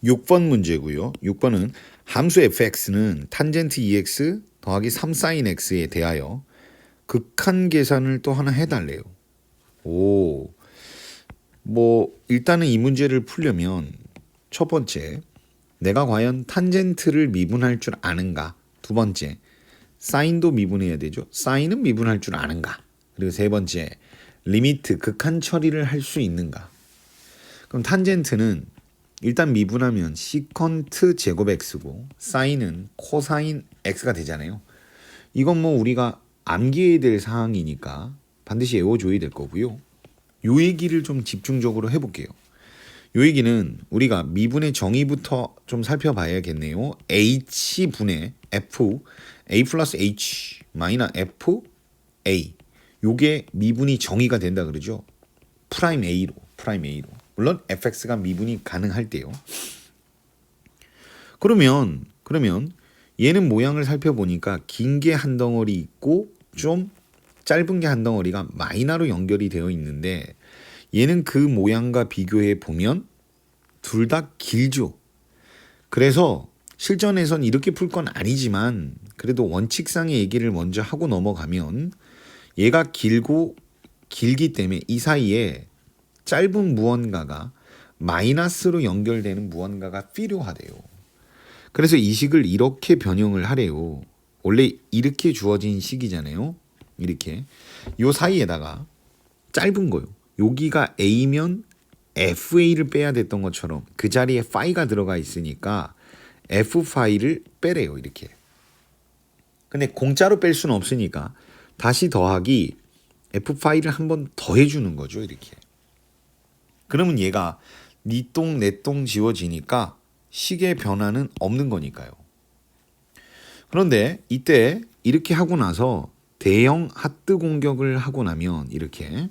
6번 문제고요. 6번은 함수 fx는 탄젠트 EX 더하기 3sin x에 대하여 극한 계산을 또 하나 해달래요. 오, 일단은 이 문제를 풀려면 첫 번째, 내가 과연 탄젠트를 미분할 줄 아는가? 두 번째, 사인도 미분해야 되죠. 사인은 미분할 줄 아는가? 그리고 세 번째, 리미트, 극한 처리를 할 수 있는가? 그럼 탄젠트는 일단 미분하면 시컨트 제곱 x고 사인은 코사인 x가 되잖아요. 이건 우리가 암기해야 될 사항이니까 반드시 외워줘야 될 거고요. 요 얘기를 좀 집중적으로 해볼게요. 요 얘기는 우리가 미분의 정의부터 좀 살펴봐야겠네요. h분의 f, a 플러스 h 마이너 f, a. 요게 미분이 정의가 된다 그러죠. 프라임 a로. 물론 fx가 미분이 가능할 때요. 그러면 얘는 모양을 살펴보니까 긴 게 한 덩어리 있고 좀 짧은 게 한 덩어리가 마이너로 연결이 되어 있는데 얘는 그 모양과 비교해 보면 둘 다 길죠. 그래서 실전에선 이렇게 풀 건 아니지만 그래도 원칙상의 얘기를 먼저 하고 넘어가면 얘가 길기 때문에 이 사이에 짧은 무언가가 마이너스로 연결되는 무언가가 필요하대요. 그래서 이 식을 이렇게 변형을 하래요. 원래 이렇게 주어진 식이잖아요. 이렇게. 요 사이에다가 짧은 거요. 여기가 A면 FA를 빼야 됐던 것처럼 그 자리에 파이가 들어가 있으니까 F파이를 빼래요. 이렇게. 근데 공짜로 뺄 수는 없으니까 다시 더하기 F파이를 한번 더해주는 거죠. 이렇게. 그러면 얘가 니 똥 내 똥 지워지니까 식의 변화는 없는 거니까요. 그런데 이때 이렇게 하고 나서 대형 하트 공격을 하고 나면 이렇게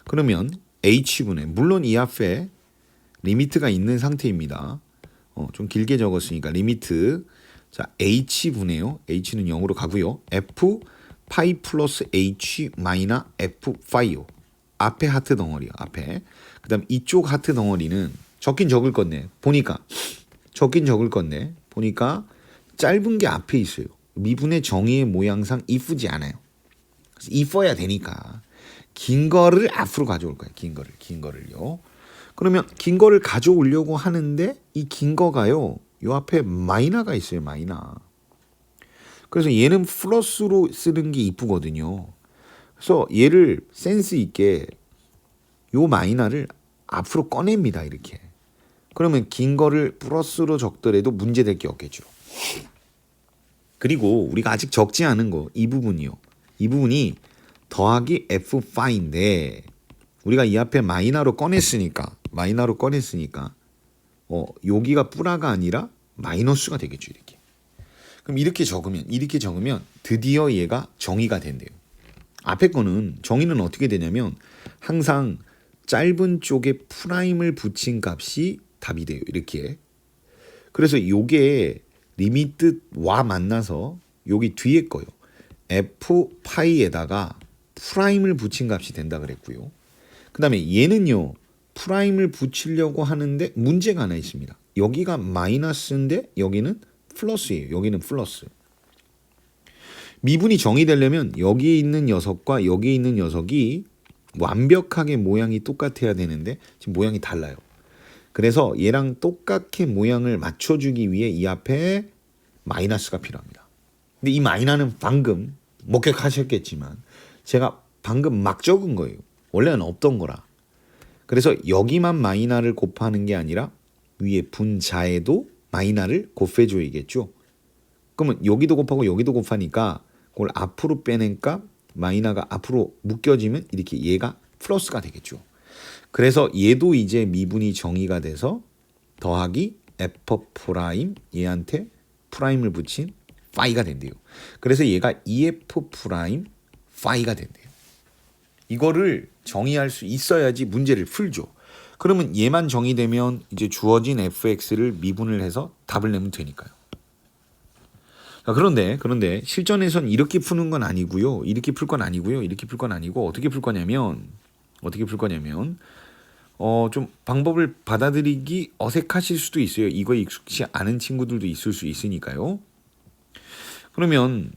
그러면 h분의 물론 이 앞에 리미트가 있는 상태입니다. 좀 길게 적었으니까 리미트 자 h분의요. h는 0으로 가고요. f 파이 플러스 h 마이너 f 파이요. 앞에 하트 덩어리요. 앞에. 그 다음 이쪽 하트 덩어리는 적긴 적을 건데 보니까 짧은 게 앞에 있어요. 미분의 정의의 모양상 이쁘지 않아요. 그래서 이뻐야 되니까 긴 거를 앞으로 가져올 거예요. 긴 거를요. 그러면 긴 거를 가져오려고 하는데 이 긴 거가요. 요 앞에 마이너가 있어요. 마이너. 그래서 얘는 플러스로 쓰는 게 이쁘거든요. 그래서 얘를 센스 있게 요 마이너를 앞으로 꺼냅니다. 이렇게. 그러면 긴 거를 플러스로 적더라도 문제될 게 없겠죠. 그리고 우리가 아직 적지 않은 거 이 부분이요. 이 부분이 더하기 F5인데 우리가 이 앞에 마이너로 꺼냈으니까 여기가 뿌라가 아니라 마이너스가 되겠죠. 이렇게. 그럼 이렇게 적으면 드디어 얘가 정의가 된대요. 앞에 거는 정의는 어떻게 되냐면 항상 짧은 쪽에 프라임을 붙인 값이 답이 돼요. 이렇게. 그래서 요게 리미트와 만나서 여기 뒤에 거요. f 파이에다가 프라임을 붙인 값이 된다 그랬고요. 그 다음에 얘는요. 프라임을 붙이려고 하는데 문제가 하나 있습니다. 여기가 마이너스인데 여기는 플러스예요. 여기는 플러스. 미분이 정의되려면 여기에 있는 녀석과 여기에 있는 녀석이 완벽하게 모양이 똑같아야 되는데 지금 모양이 달라요. 그래서 얘랑 똑같게 모양을 맞춰주기 위해 이 앞에 마이너스가 필요합니다. 근데 이 마이너는 방금 목격하셨겠지만 제가 방금 막 적은 거예요. 원래는 없던 거라. 그래서 여기만 마이너를 곱하는 게 아니라 위에 분자에도 마이너를 곱해줘야겠죠. 그러면 여기도 곱하고 여기도 곱하니까 그걸 앞으로 빼내니까 마이너가 앞으로 묶여지면 이렇게 얘가 플러스가 되겠죠. 그래서 얘도 이제 미분이 정의가 돼서 더하기 f 프라임 얘한테 프라임을 붙인 파이가 된대요. 그래서 얘가 EF 프라임 파이가 된대요. 이거를 정의할 수 있어야지 문제를 풀죠. 그러면 얘만 정의되면 이제 주어진 fx를 미분을 해서 답을 내면 되니까요. 그런데 실전에선 이렇게 푸는 건 아니고요. 이렇게 풀 건 아니고 어떻게 풀 거냐면 좀 방법을 받아들이기 어색하실 수도 있어요. 이거에 익숙치 않은 친구들도 있을 수 있으니까요. 그러면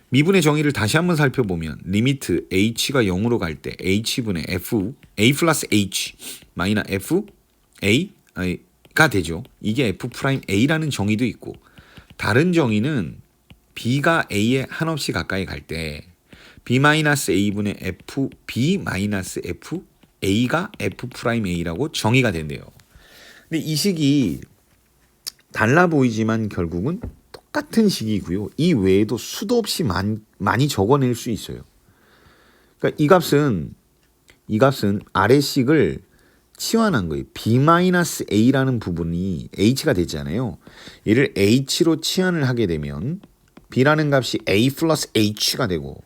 미분의 정의를 다시 한번 살펴보면 리미트 h가 0으로 갈 때 h분의 f a 플러스 h 마이너스 f a가 되죠. 이게 f 프라임 a라는 정의도 있고, 다른 정의는 b가 a에 한없이 가까이 갈 때 b 마이너스 a분의 f b 마이너스 f a가 f 프라임 a라고 정의가 된대요. 근데 이 식이 달라 보이지만 결국은 똑같은 식이고요. 이 외에도 수도 없이 많이 적어낼 수 있어요. 그러니까 이 값은 아래식을 치환한 거예요. b-a라는 부분이 h가 됐잖아요. 얘를 h로 치환을 하게 되면 b라는 값이 a 플러스 h가 되고,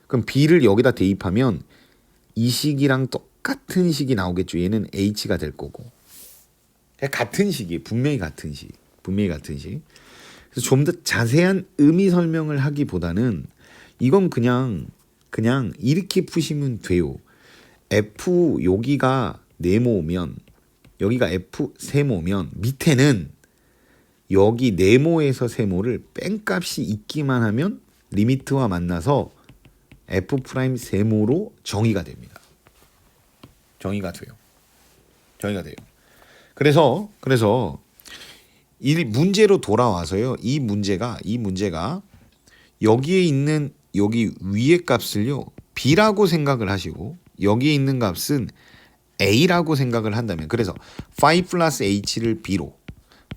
그럼 b를 여기다 대입하면 이 식이랑 똑같은 식이 나오겠죠. 얘는 h가 될 거고. 같은 식이에요. 분명히 같은 식. 그래서 좀 더 자세한 의미 설명을 하기보다는 이건 그냥 이렇게 푸시면 돼요. f 여기가 네모면, 여기가 f 세모면 밑에는 여기 네모에서 세모를 뺀값이 있기만 하면 리미트와 만나서 f 프라임 세모로 정의가 됩니다. 정의가 돼요. 그래서 이 문제로 돌아와서요. 이 문제가 여기에 있는 여기 위의 값을요 b라고 생각을 하시고 여기에 있는 값은 a라고 생각을 한다면, 그래서 phi 플러스 h를 b로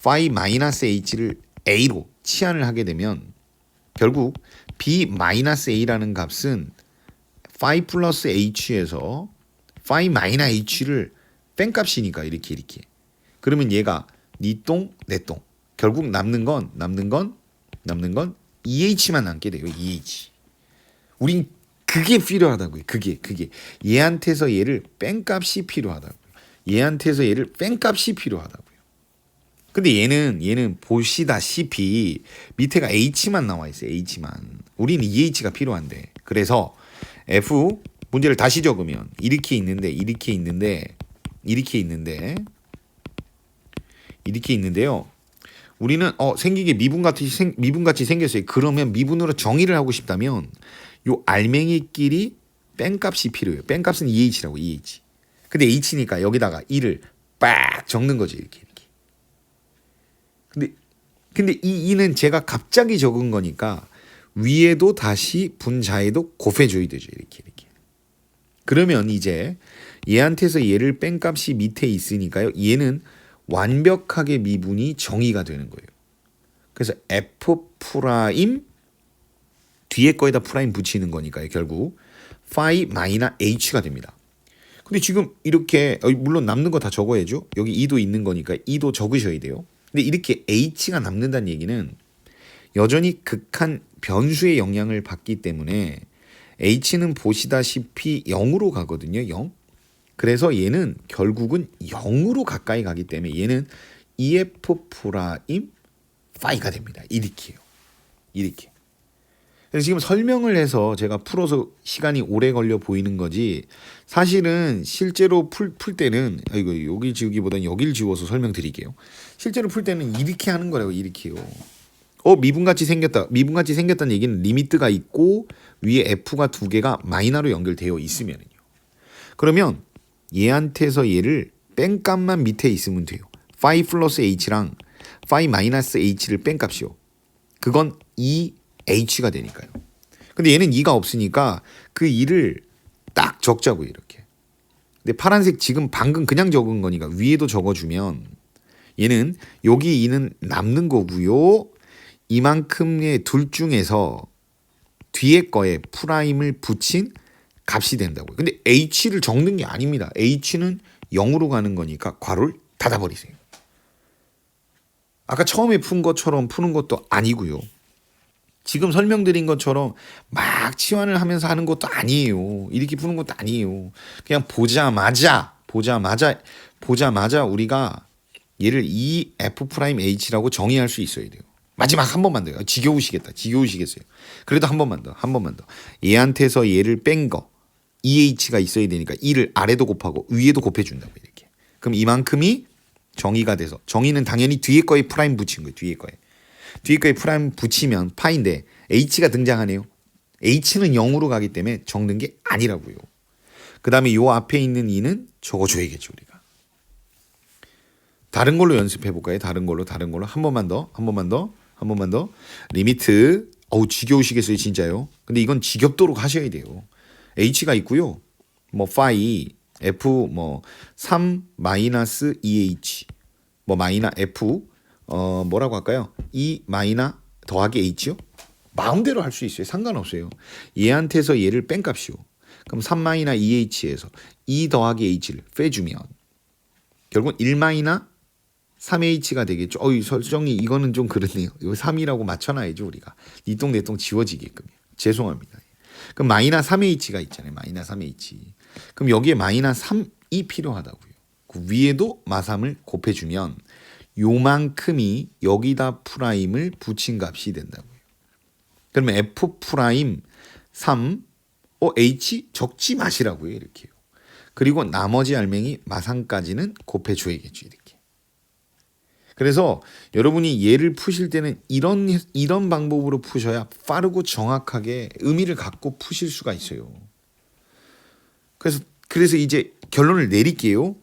phi 마이너스 h를 a로 치환을 하게 되면 결국 b 마이너스 a라는 값은 phi 플러스 h에서 phi 마이너스 h를 뺀 값이니까 이렇게 그러면 얘가 니 똥 내 똥, 결국 남는 건 2h만 남게 돼요. 2h. 우린 그게 필요하다고요. 그게 얘한테서 얘를 뺀 값이 필요하다고요. 근데 얘는 보시다시피 밑에가 h만 나와 있어요. h만. 우리는 2h가 필요한데. 그래서 f 문제를 다시 적으면 이렇게 있는데요. 우리는 생기게 미분같이 생겼어요. 그러면 미분으로 정의를 하고 싶다면 요 알맹이끼리 뺀값이 필요해요. 뺀값은 2h라고 2h. 근데 h니까 여기다가 2를 빡 적는 거죠. 이렇게. 근데 이 2는 제가 갑자기 적은 거니까 위에도 다시 분자에도 곱해줘야 되죠. 이렇게. 그러면 이제 얘한테서 얘를 뺀 값이 밑에 있으니까요. 얘는 완벽하게 미분이 정의가 되는 거예요. 그래서 f 프라임 뒤에 거에다 프라임 붙이는 거니까요. 결국 phi 마이너스 h가 됩니다. 근데 지금 이렇게 물론 남는 거 다 적어야죠. 여기 2도 있는 거니까 2도 적으셔야 돼요. 근데 이렇게 h가 남는다는 얘기는 여전히 극한 변수의 영향을 받기 때문에 h는 보시다시피 0으로 가거든요. 0. 그래서 얘는 결국은 0으로 가까이 가기 때문에 얘는 EF 프라임 phi가 됩니다. 이렇게요. 그래서 지금 설명을 해서 제가 풀어서 시간이 오래 걸려 보이는 거지, 사실은 실제로 풀 때는 여기 지우기보다는 여기를 지워서 설명드릴게요. 실제로 풀 때는 이렇게 하는 거라고. 이렇게요. 미분같이 생겼다는 얘기는 리미트가 있고 위에 f가 두 개가 마이너로 연결되어 있으면요. 그러면 얘한테서 얘를 뺀 값만 밑에 있으면 돼요. phi 플러스 h랑 phi 마이너스 h를 뺀 값이요. 그건 2h가 되니까요. 근데 얘는 2가 없으니까 그 2를 딱 적자고요. 이렇게. 근데 파란색 지금 방금 그냥 적은 거니까 위에도 적어주면 얘는 여기 2는 남는 거고요. 이만큼의 둘 중에서 뒤에 거에 프라임을 붙인 값이 된다고요. 근데 h를 적는 게 아닙니다. h는 0으로 가는 거니까 괄호를 닫아버리세요. 아까 처음에 푼 것처럼 푸는 것도 아니고요. 지금 설명드린 것처럼 막 치환을 하면서 하는 것도 아니에요. 이렇게 푸는 것도 아니에요. 그냥 보자마자 우리가 얘를 EF'H라고 정의할 수 있어야 돼요. 마지막 한 번만 더요. 지겨우시겠어요. 그래도 한 번만 더. 얘한테서 얘를 뺀 거. EH가 있어야 되니까 E를 아래도 곱하고 위에도 곱해준다고 이렇게. 그럼 이만큼이 정의가 돼서 정의는 당연히 뒤에 거에 프라임 붙인 거예요. 뒤에 거에 프라임 붙이면 파인데 H가 등장하네요. H는 0으로 가기 때문에 적는 게 아니라고요. 그 다음에 요 앞에 있는 E는 적어줘야겠죠 우리가. 다른 걸로 연습해 볼까요? 다른 걸로 한 번만 더 리미트. 어우 지겨우시겠어요 진짜요. 근데 이건 지겹도록 하셔야 돼요. H가 있고요. 뭐 파이 F 뭐 3 마이너스 2H 뭐 마이너 F 뭐라고 할까요? 2 마이너 더하기 H요? 마음대로 할 수 있어요. 상관없어요. 얘한테서 얘를 뺀 값이요. 그럼 3 마이너 2H에서 2 더하기 H를 빼주면 결국은 1 마이너 3H가 되겠죠. 설정이 이거는 좀 그렇네요. 이거 3이라고 맞춰놔야죠 우리가. 이똥내똥 지워지게끔. 죄송합니다. 그럼 마이너 3H가 있잖아요. 마이너 3H. 그럼 여기에 마이너 3이 필요하다고요. 그 위에도 마삼을 곱해주면 요만큼이 여기다 프라임을 붙인 값이 된다고요. 그러면 F 프라임 3 H 적지 마시라고요. 이렇게요. 그리고 나머지 알맹이 마삼까지는 곱해줘야겠죠. 이렇게. 그래서 여러분이 얘를 푸실 때는 이런 방법으로 푸셔야 빠르고 정확하게 의미를 갖고 푸실 수가 있어요. 그래서 이제 결론을 내릴게요.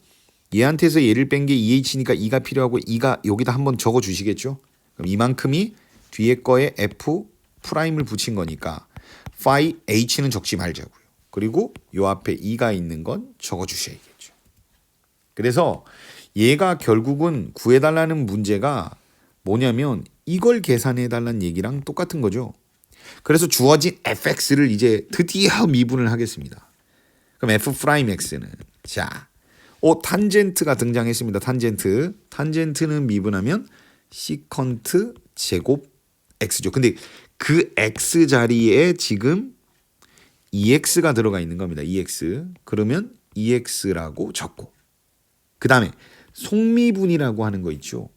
얘한테서 얘를 뺀 게 2H니까 2가 필요하고 2가 여기다 한번 적어 주시겠죠? 그럼 이만큼이 뒤에 거에 F 프라임을 붙인 거니까 phi H는 적지 말자고요. 그리고 요 앞에 2가 있는 건 적어 주셔야겠죠. 그래서 얘가 결국은 구해달라는 문제가 뭐냐면 이걸 계산해달라는 얘기랑 똑같은 거죠. 그래서 주어진 fx를 이제 드디어 미분을 하겠습니다. 그럼 f 프라임 x는 자, 탄젠트가 등장했습니다. 탄젠트는 미분하면 시컨트 제곱 x죠. 근데 그 x 자리에 지금 ex가 들어가 있는 겁니다. ex. 그러면 ex라고 적고 그 다음에 속미분이라고 하는 거 있죠.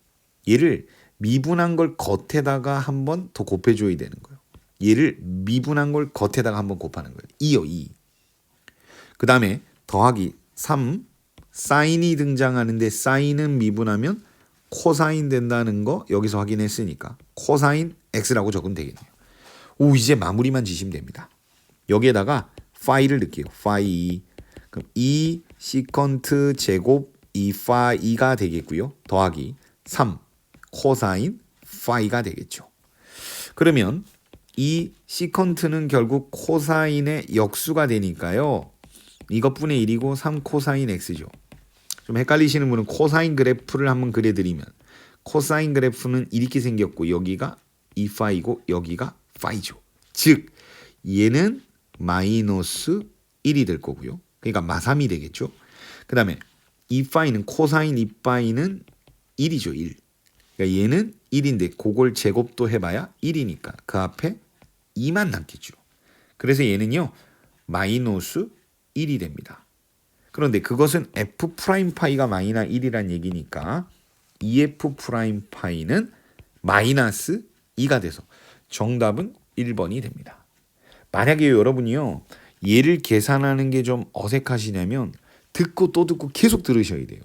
얘를 미분한 걸 겉에다가 한번 더 곱해줘야 되는 거예요. 얘를 미분한 걸 겉에다가 한번 곱하는 거예요. 2요, 2. 그 다음에 더하기 3 사인이 등장하는데 사인은 미분하면 코사인 된다는 거 여기서 확인했으니까 코사인 x라고 적으면 되겠네요. 이제 마무리만 지시면 됩니다. 여기에다가 파이를 넣을게요. 파이. 그럼 2 시컨트 제곱 2 파이가 되겠고요. 더하기 3 코사인 파이가 되겠죠. 그러면 이 시컨트는 결국 코사인의 역수가 되니까요. 이것분의 1이고 3 코사인 x죠. 좀 헷갈리시는 분은 코사인 그래프를 한번 그려드리면 코사인 그래프는 이렇게 생겼고 여기가 2파이고 여기가 파이죠. 즉 얘는 마이너스 1이 될 거고요. 그러니까 마삼이 되겠죠. 그 다음에 2파이는 코사인 2파이는 1이죠. 1. 그러니까 얘는 1인데 그걸 제곱도 해봐야 1이니까 그 앞에 2만 남겠죠. 그래서 얘는요. 마이너스 1이 됩니다. 그런데 그것은 f 프라임 파이가 마이너 1이란 얘기니까 2f 프라임 파이는 마이너스 2가 돼서 정답은 1번이 됩니다. 만약에 여러분이요. 얘를 계산하는 게 좀 어색하시냐면 듣고 또 듣고 계속 들으셔야 돼요.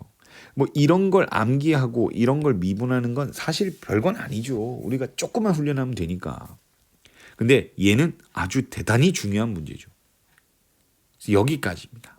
뭐 이런 걸 암기하고 이런 걸 미분하는 건 사실 별건 아니죠. 우리가 조금만 훈련하면 되니까. 근데 얘는 아주 대단히 중요한 문제죠. 그래서 여기까지입니다.